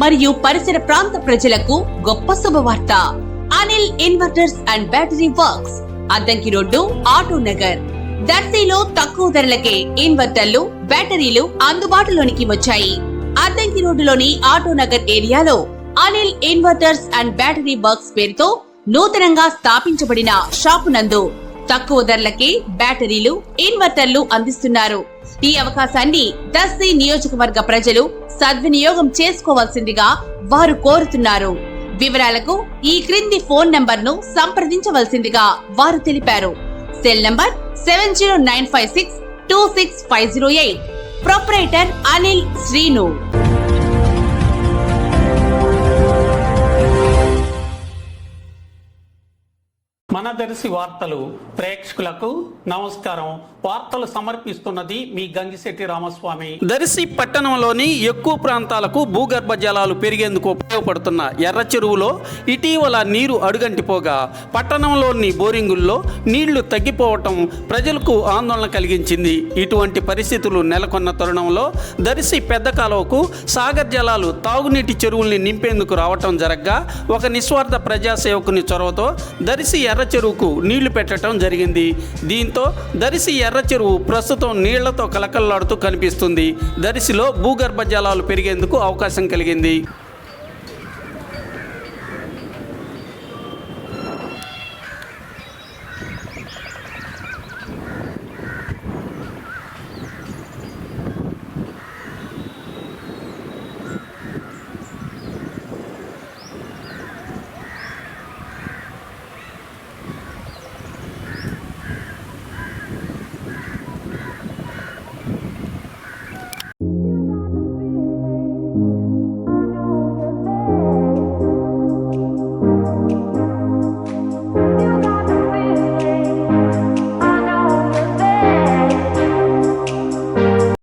మరియు పరిసర ప్రాంత ప్రజలకు గొప్ప శుభవార్త. Anil inverters and battery works, Addanki road, auto Nagar, దర్శిలో తక్కువ ధరలకే ఇన్వర్టర్లు, బ్యాటరీలు అందుబాటులోనికి వచ్చాయి. అద్దంకి రోడ్డులోని ఆటో నగర్ ఏరియాలో Anil inverters and battery works పేరుతో నూతనంగా స్థాపించబడిన షాపు నందు తక్కువ ధరలకే బ్యాటరీలు, ఇన్వర్టర్లు అందిస్తున్నారు. ఈ అవకాశాన్ని దర్శి నియోజకవర్గ ప్రజలు సద్వినియోగం చేసుకోవాల్సిందిగా వారు కోరుతున్నారు. వివరాలకు ఈ క్రింది ఫోన్ నంబర్ ను సంప్రదించవలసిందిగా వారు తెలిపారు. Cell number 7095626508. Proprietor Anil Srinu. మన దర్శి వార్తలు ప్రేక్షకులకు నమస్కారం. వార్తలు సమర్పిస్తున్నది మీ గంగిశెట్టి రామస్వామి. దర్శి పట్టణంలోని ఎక్కువ ప్రాంతాలకు భూగర్భ జలాలు పెరిగేందుకు ఉపయోగపడుతున్న ఎర్ర చెరువులో ఇటీవల నీరు అడుగంటిపోగా పట్టణంలోని బోరింగుల్లో నీళ్లు తగ్గిపోవటం ప్రజలకు ఆందోళన కలిగించింది. ఇటువంటి పరిస్థితులు నెలకొన్న తరుణంలో దర్శి పెద్ద కాలువకు సాగర్ జలాలు తాగునీటి చెరువుల్ని నింపేందుకు రావటం జరగ్గా ఒక నిస్వార్థ ప్రజాసేవకుని చొరవతో దర్శి ఎర్ర చెరువుకు నీళ్లు పెట్టడం జరిగింది. దీంతో దర్శి ఎర్ర చెరువు ప్రస్తుతం నీళ్లతో కలకల్లాడుతూ కనిపిస్తుంది. దర్శిలో భూగర్భ జలాలు పెరిగేందుకు అవకాశం కలిగింది.